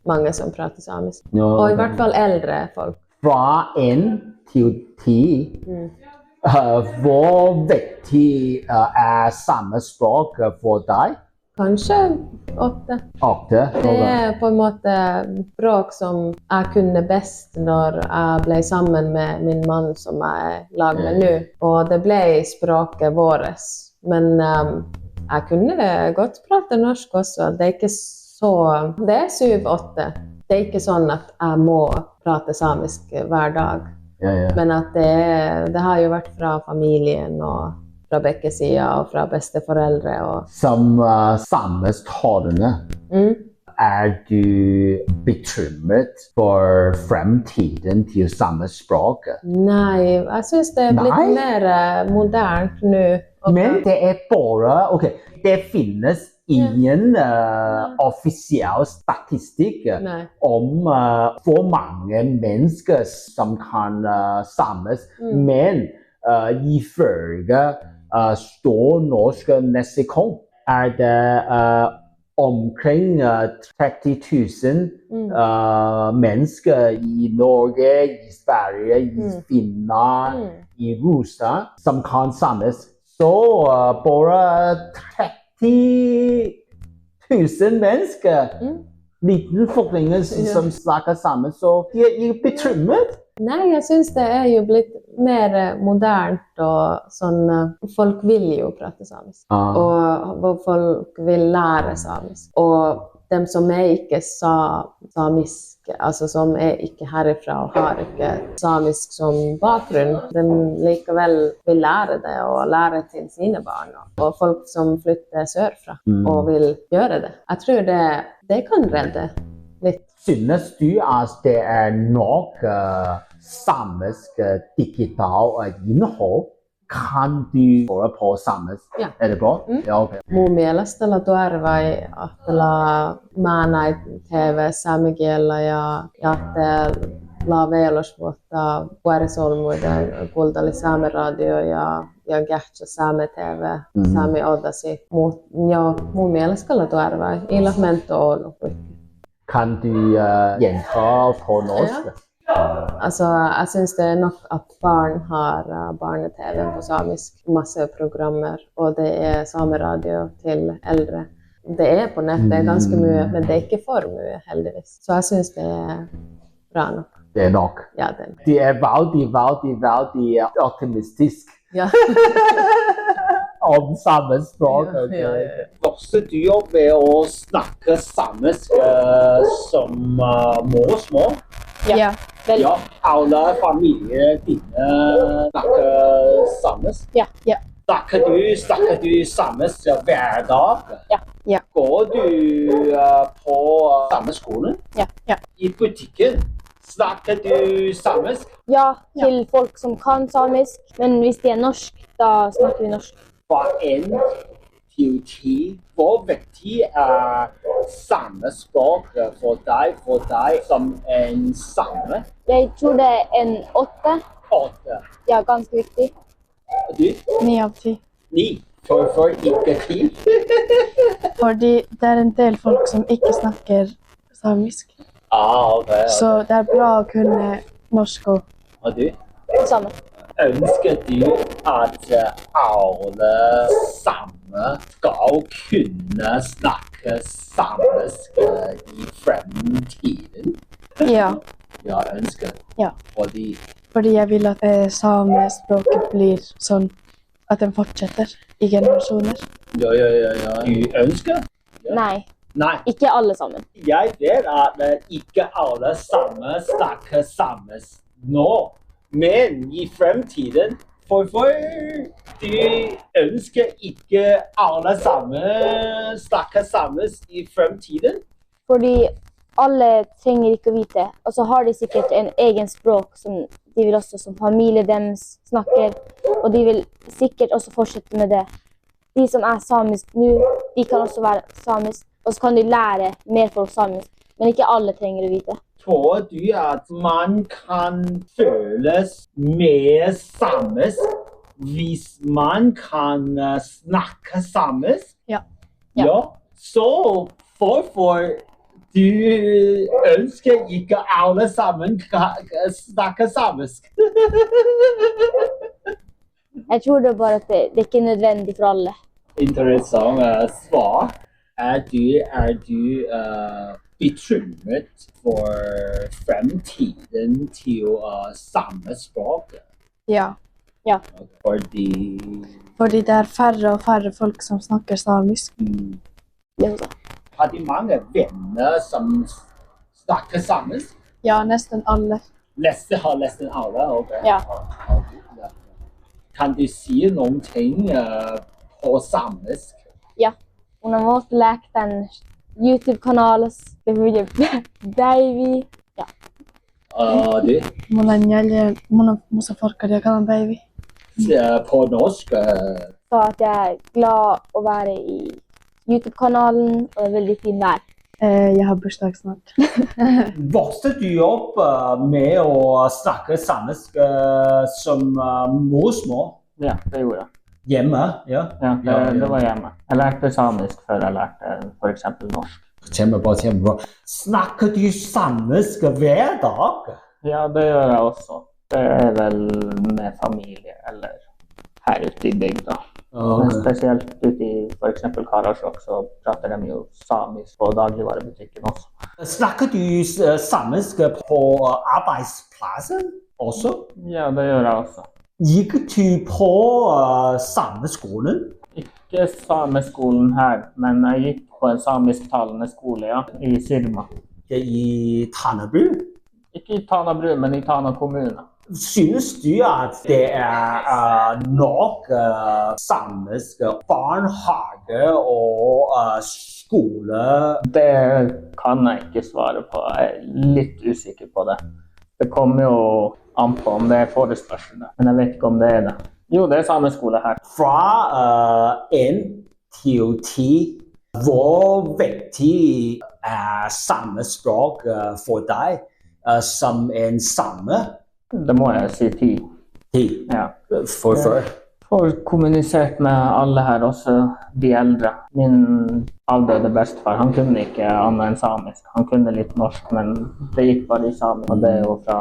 mange som prater samisk. Og i hvert fall eldre folk. Fra 1 til 10. Hvor viktig er samme språk for deg? Kanskje 8. 8? Det er på en måte språk som jeg kunne best når jeg ble sammen med min mann som jeg er lag med nå. Og det ble språket vårt. Men jeg kunne godt prate norsk også. Det er ikke så... Det er 7-8. Det er ikke sånn at jeg må prate samisk hver dag. Men at det har jo vært fra familien og fra begge sider og fra besteforeldre. Som samestalende, er du bekymret for fremtiden til samespråket? Nei, jeg synes det er blitt mer moderne nå. Men det er bare, det finnes ingen offisiell statistikk om hvor mange mennesker som kan samles, men ifølge Store norske leksikon er det omkring 30 000 mennesker i Norge, i Sverige, i Finland, i Russland som kan samles. Så bare 1000 mennesker. Liten folkene som snakker sammen, så de er bekymret. Nei, jeg synes det er jo blitt mer modernt og sånn, folk vil jo prate samisk, og folk vil lære samisk, og dem som er ikke samisk, altså som er ikke herifra og har ikke samisk som bakgrunn, de likevel vil lære det og lære til sine barn, og folk som flytter sørfra og vil gjøre det. Jeg tror det kan redde litt. Synes du at det er nok samisk digital innhold? Kan du få på samisk? Ja. Er det bra? Ja, ok. Mun mielestä tuorvai ahtela maanai TV samikielellä ja ahtela veilosvuotta vuorisolmuiden kultali saamiradio ja Gähtsä Saame TV, Saame Odasi. Mun mielestä tuorvai ilahmento on. Kan du gjenta på norsk? Altså, jeg synes det er nok at barn har barne-TV på samisk, masse programmer, og det er sameradio til eldre. Det er på nettet ganske mye, men det er ikke for mye, heldigvis. Så jeg synes det er bra nok. Det er nok. Ja, det er nok. Det er veldig optimistisk. Ja. Om samme språk. Vokste du opp ved å snakke samisk som morsmål? Ja, vel. Ja, alle familier dine snakker samisk? Ja. Snakker du samisk hver dag? Ja. Går du på samme skolen? Ja. I butikken? Snakker du samisk? Ja, til folk som kan samisk, men hvis de er norsk, da snakker vi norsk. Fra 1 til 10, hvor viktig er samme språk for deg som en same? Jeg tror det er en 8. 8. Ja, ganske viktig. Og du? 9 av 10. 9? Hvorfor ikke 10? Fordi det er en del folk som ikke snakker samisk. Okay. Så det er bra å kunne norsk og... Og du? Samme. Ønsker du at alle samer skal kunne snakke samisk i fremtiden? Ja. Ja, ønsker. Ja. Fordi jeg vil at samespråket blir sånn at den fortsetter i generasjoner. Ja. Du ønsker? Ja. Nei. Ikke alle sammen. Jeg vet at ikke alle samer snakker samisk nå. Men i fremtiden, hvorfor du ønsker ikke alle sammen snakke samisk i fremtiden? Fordi alle trenger ikke å vite, og så har de sikkert en egen språk som de vil også som familie deres snakker, og de vil sikkert også fortsette med det. De som er samisk nå, de kan også være samisk, og så kan de lære mer folk samisk, men ikke alle trenger å vite. Tror du at man kan føles mer samisk hvis man kan snakke samisk? Ja. Så hvorfor du ønsker ikke alle sammen snakke samisk? Jeg tror det er bare at det ikke er nødvendig for alle. Interessant svar. Er du bekymret for fremtiden til samespråket? Ja. Fordi det er færre og færre folk som snakker samisk. Har de mange venner som snakker samisk? Ja, nesten alle. Nesten alle? Okay. Ja. Kan du si noen ting på samisk? Ja. Una måte lekt den YouTube-kanalen, baby. Ja. Du? Mona musa forkar kanan baby. På norsk? Så at jeg er glad å være i YouTube-kanalen, og det er veldig fin vær. Jeg har bursdag snart. Vokste du opp med å snakke samisk som morsmål? Ja, det gjorde jeg. Hjemme? Ja, det var hjemme. Jeg lærte samisk før jeg lærte for eksempel norsk. Kjempebra. Snakker du samisk hver dag? Ja, det gjør jeg også. Det er vel med familie eller her ute i bygda. Men spesielt ute i for eksempel Karasjok så prater de jo samisk på dagligvarebutikken også. Snakker du samisk på arbeidspladsen også? Ja, det gjør jeg også. Gikk du på sameskolen? Ikke sameskolen her, men jeg gikk på en samisktalende skole, ja, i Sirma. I Tanabru? Ikke i Tanabru, men i Tana kommune. Synes du at det nok samisk barnehage og skole? Det kan jeg ikke svare på. Jeg er litt usikker på det. Det kommer jo an på om det er forespørsel, men jeg vet ikke om det er det. Jo, det er sameskole her. Fra 1 til 10, hvor viktig samespråk for deg som en same? Det må jeg si 10. 10? Ja. Hvorfor? Får kommunisert med alle her, også de eldre. Min avdøde bestefar, han kunne ikke annet enn samisk. Han kunne litt norsk, men det gikk bare i samisk, og det er jo fra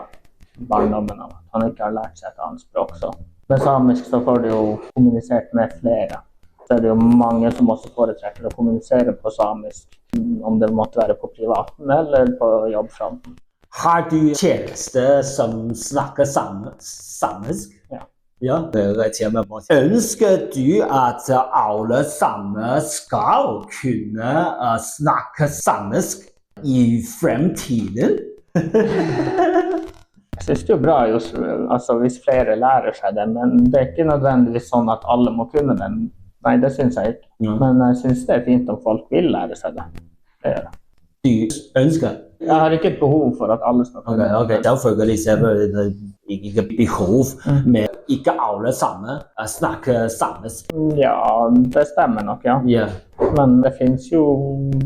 barndommen av. Han ikke har lært seg et annet språk, så. Med samisk så får du jo kommunisert med flere. Så er det jo mange som også foretrekker å kommunisere på samisk, om det måtte være på privaten eller på jobbfronten. Har du tjeneste som snakker samisk? Ja. Ja, ønsker du at alle sammen skal kunne snakke samisk i fremtiden? Jeg synes det er bra altså, hvis flere lærer seg det, men det er ikke nødvendigvis sånn at alle må kunne det. Nei, det synes jeg ikke. Ja. Men jeg synes det er fint om folk vil lære seg det. Det gjør jeg. Du ønsker? Jeg har ikke et behov for at alle skal kunne det. Okay. Selvfølgelig ser jeg ikke behov, men ikke alle sammen snakker samisk. Ja, det stemmer nok, ja. Yeah. Men det finnes jo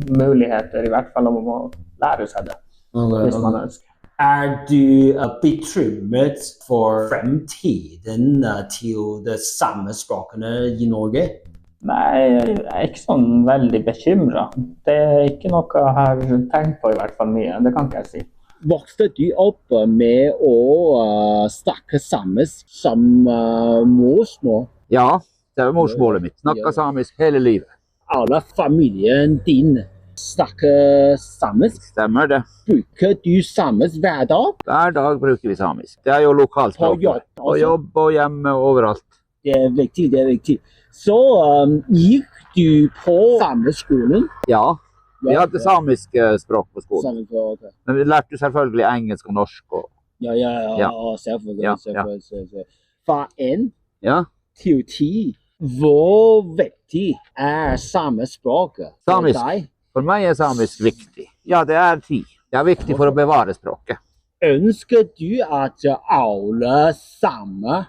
muligheter, i hvert fall om å lære seg det, hvis man ønsker. Er du bekymret for fremtiden til de samespråkene i Norge? Nei, jeg er ikke sånn veldig bekymret. Det er ikke noe jeg har tenkt på i hvert fall mye, det kan ikke jeg si. Vokste du opp med å snakke samisk som morsmål? Ja, det var morsmålet mitt. Snakket samisk hele livet. Alle familien din snakker samisk? Stemmer det. Bruker du samisk hver dag? Hver dag bruker vi samisk. Det er jo lokalspråk. På jobb og hjemme og overalt. Det er viktig, det er viktig. Så gikk du på sameskolen? Ja, vi hadde samisk språk på skolen. Okay. Men vi lærte selvfølgelig engelsk og norsk. Og... Ja, selvfølgelig. Fra 1 til 10, hvor viktig er samespråket for deg? For meg er samisk viktig. Ja, det er 10. Det er viktig for å bevare språket. Ønsker du at alle samer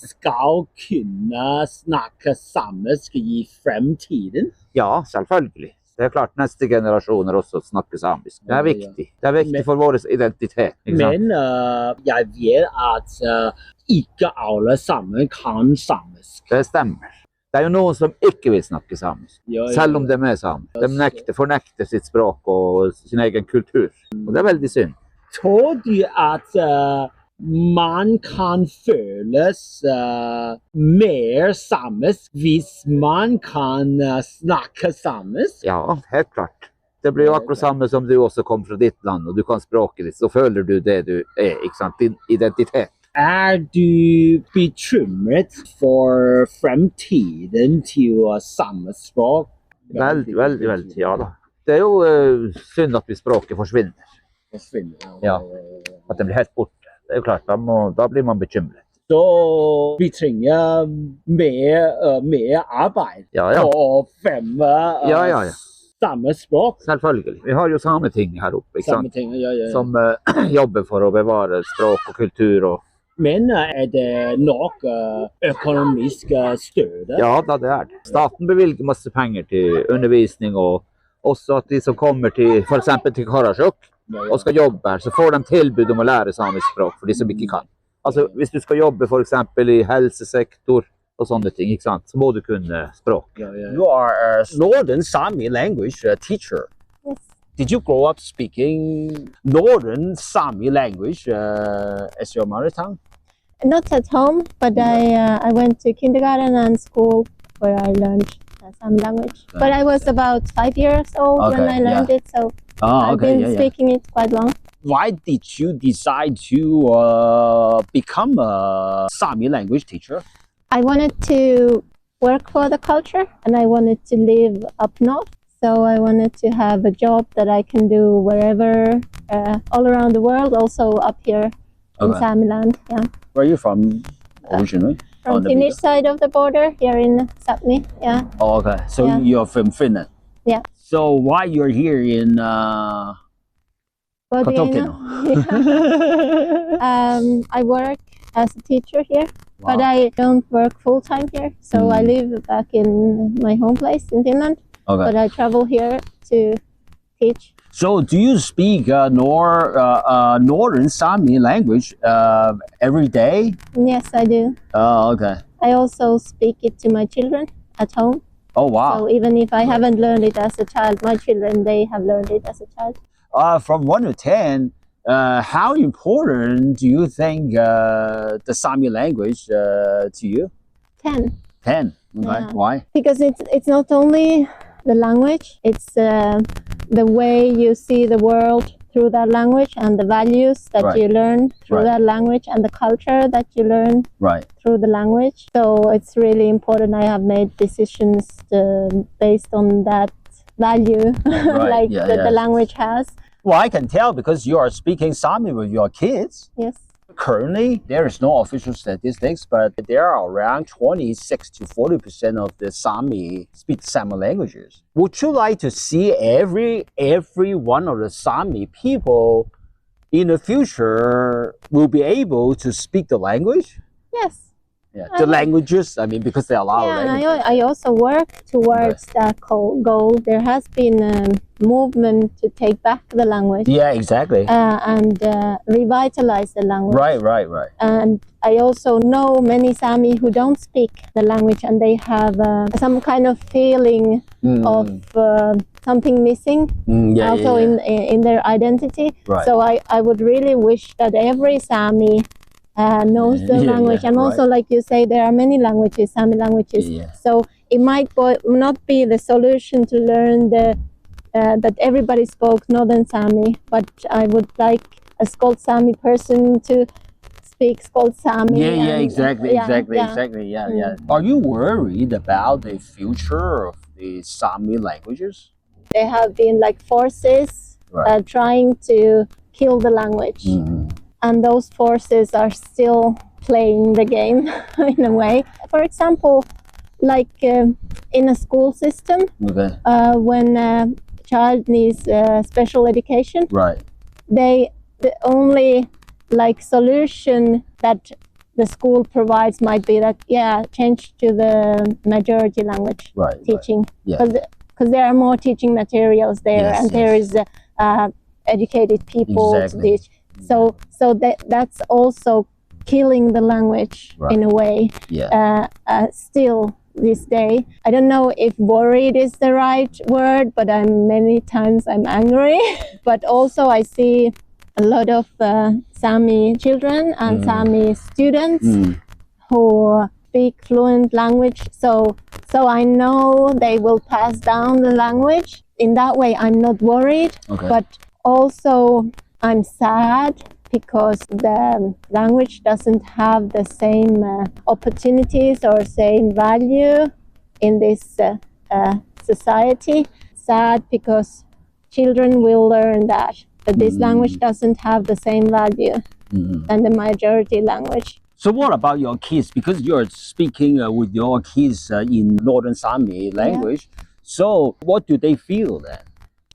skal kunne snakke samisk i fremtiden? Ja, selvfølgelig. Det er klart neste generasjoner også snakker samisk. Det er viktig. Det er viktig for vår identitet. Men jeg vet at ikke alle samer kan samisk. Det stemmer. Det er jo noen som ikke vil snakke samisk, selv om de er samer. De fornekter sitt språk og sin egen kultur. Og det er veldig synd. Tror du at man kan føles mer samisk hvis man kan snakke samisk? Ja, helt klart. Det blir jo akkurat samme som du også kom fra ditt land, og du kan språket ditt, så føler du det du er, ikke sant? Din identitet. Er du bekymret for fremtiden til samespråk? Veldig, ja da. Det er jo synd at språket forsvinner. Ja, at det blir helt borte. Det er jo klart, da blir man bekymret. Så vi trenger mer arbeid for å fremme samme språk. Selvfølgelig. Vi har jo Sameting her oppe, ikke sant? Som jobber for å bevare språk og kultur. Men er det nok økonomisk støtte? Ja, det er det. Staten bevilger masse penger til undervisning, og også at de som kommer til, for eksempel til Karasjok, og skal jobbe her, så får de tilbud om å lære samisk språk for de som ikke kan. Altså, hvis du skal jobbe for eksempel i helsesektor og sånne ting, ikke sant, så må du kunne språk. You are a Northern Sami language teacher. Yes. Did you grow up speaking Northern Sami language as your mother tongue? Not at home, but I went to kindergarten and school where I learned some language. But I was about 5 years old when I learned it, so I've been speaking it quite long. Why did you decide to become a Sami language teacher? I wanted to work for the culture and I wanted to live up north. So I wanted to have a job that I can do wherever, all around the world, also up here in Samiland. Yeah. Where are you from originally? From Finnish side of the border, here in Sapmi. Yeah. Oh, okay. So you're from Finland? Yeah. So why you're here in Kotokino? I work as a teacher here, but I don't work full time here. So I live back in my home place in Finland, but I travel here to teach. So do you speak Northern Sami language every day? Yes, I do. Oh, okay. I also speak it to my children at home. Oh, wow. So even if I haven't learned it as a child, my children, they have learned it as a child. From 1 to 10, how important do you think the Sami language to you? 10. 10. Okay. Yeah. Why? Because it's not only the language, it's the way you see the world through that language and the values that you learn through that language and the culture that you learn through the language. So it's really important. I have made decisions based on that value the language has. Well, I can tell because you are speaking Sami with your kids. Yes. Currently, there is no official statistics, but there are around 26 to 40% of the Sami speak Sami languages. Would you like to see every one of the Sami people in the future will be able to speak the language? Yes. Yeah, the languages, I mean, because there are a lot of languages. And I also work towards that goal. There has been a movement to take back the language. Yeah, exactly. And revitalize the language. Right. And I also know many Sami who don't speak the language and they have some kind of feeling of something missing in their identity. Right. So I would really wish that every Sami knows the language, and also like you say, there are many languages, Sami languages. So it might not be the solution to learn that everybody spoke Northern Sami, but I would like a Skolt Sami person to speak Skolt Sami. Exactly. Are you worried about the future of the Sami languages? There have been like forces trying to kill the language. And those forces are still playing the game in a way. For example, like in a school system, when a child needs special education, the only like solution that the school provides might be that change to the majority language teaching, because there are more teaching materials there, and there is educated people to teach. So that's also killing the language in a way. Still this day, I don't know if worried is the right word, but many times I'm angry. But also I see a lot of Sami children and Sami students who speak fluent language. So I know they will pass down the language. In that way, I'm not worried, but also I'm sad because the language doesn't have the same opportunities or same value in this society. Sad because children will learn that this language doesn't have the same value than the majority language. So what about your kids? Because you're speaking with your kids in Northern Sami language. So what do they feel then?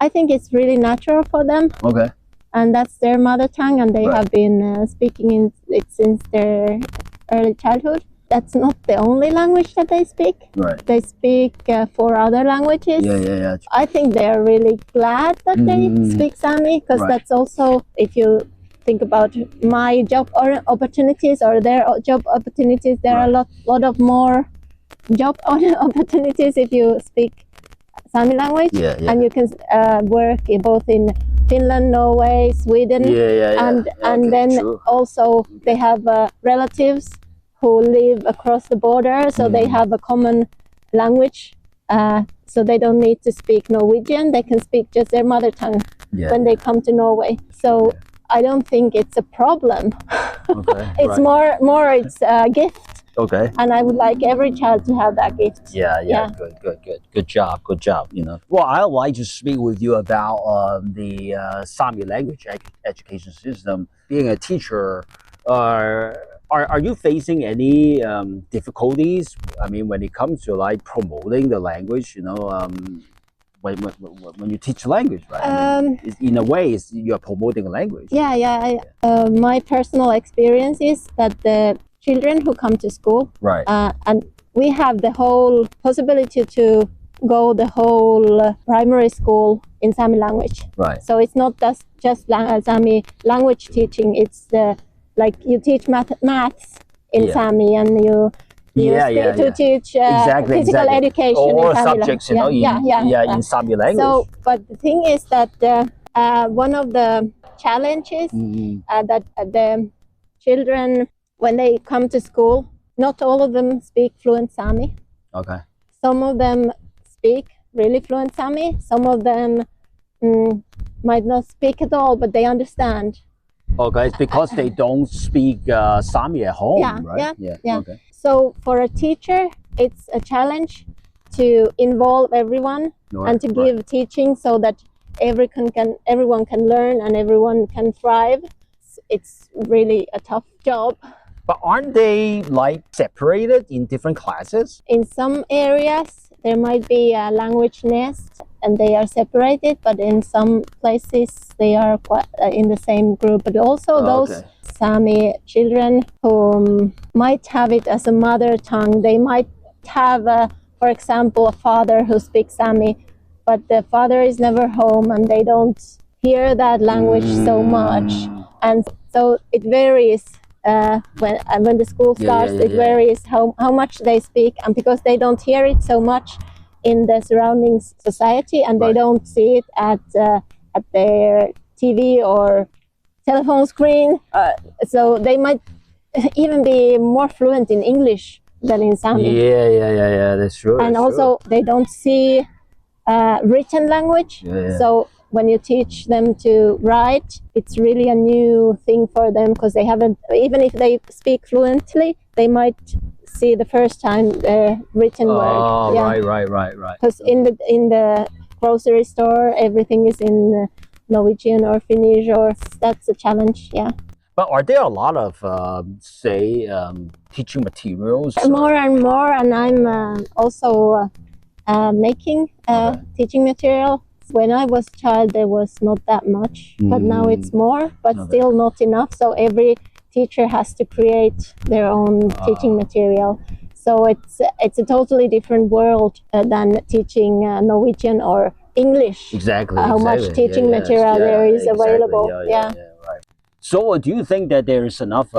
I think it's really natural for them. And that's their mother tongue, and they have been speaking it since their early childhood. That's not the only language that they speak. They speak 4 other languages. I think they are really glad that they speak Sami, because that's also, if you think about my job opportunities or their job opportunities, there are a lot of more job opportunities if you speak Sami language, and you can work both in Finland, Norway, Sweden, and then also they have relatives who live across the border, so they have a common language. So they don't need to speak Norwegian. They can speak just their mother tongue when they come to Norway. So I don't think it's a problem. It's more it's a gift. Okay. And I would like every child to have that gift. Yeah. Good job. You know. Well, I'd like to speak with you about the Sami language education system. Being a teacher, are you facing any difficulties? I mean, when it comes to like promoting the language, you know, when you teach language, right? In a way, you're promoting a language. My personal experience is that the children who come to school, right, and we have the whole possibility to go the whole primary school in Sami language. Right. So it's not just Sami language teaching. It's like you teach maths in Sami, and you teach physical education or in Sami subjects, you know, in Sami language. So, but the thing is that one of the challenges that the children, when they come to school, not all of them speak fluent Sami. Okay. Some of them speak really fluent Sami. Some of them might not speak at all, but they understand. Okay, it's because they don't speak Sami at home, right? Yeah. Okay. So for a teacher, it's a challenge to involve everyone and to give teaching so that everyone can learn and everyone can thrive. It's really a tough job. But aren't they like separated in different classes? In some areas, there might be a language nest and they are separated, but in some places they are quite in the same group. But also those Sami children who might have it as a mother tongue, they might have, for example, a father who speaks Sami, but the father is never home and they don't hear that language so much. And so it varies. When the school starts, it varies how much they speak, and because they don't hear it so much in the surrounding society, and they don't see it at their TV or telephone screen, so they might even be more fluent in English than in Sami. Yeah, that's true. And also they don't see written language. So when you teach them to write, it's really a new thing for them, because they haven't, even if they speak fluently, they might see the first time the written word. Right. Because in the grocery store, everything is in Norwegian or Finnish, or that's a challenge. But are there a lot of, teaching materials? More and more, and I'm also making teaching material. When I was a child, there was not that much, but now it's more, but still not enough. So every teacher has to create their own teaching material. So it's a totally different world than teaching Norwegian or English. Exactly. How much teaching material there is available. So do you think that there is enough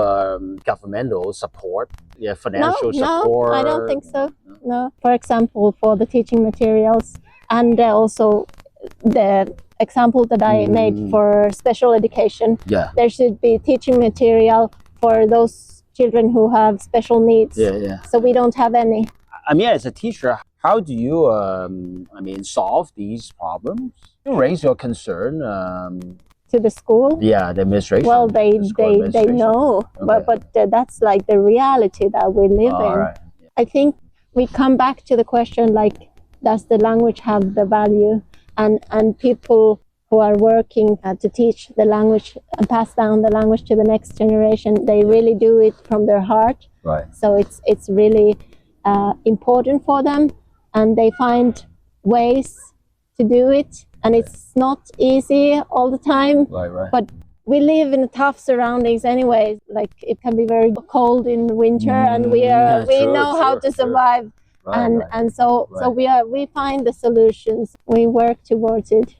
governmental support, financial support? No, I don't think so. No. For example, for the teaching materials, and also the example that I made for special education, there should be teaching material for those children who have special needs. So we don't have any. I mean, as a teacher, how do you, solve these problems? You raise your concern to the school. The administration. Well, they know, but that's like the reality that we live in. Right. I think we come back to the question, like, does the language have the value? And people who are working to teach the language and pass down the language to the next generation, they really do it from their heart. Right. So it's really important for them, and they find ways to do it. And it's not easy all the time. Right. But we live in tough surroundings anyway. Like, it can be very cold in winter, and we know how to survive. So we find the solutions. We work towards it.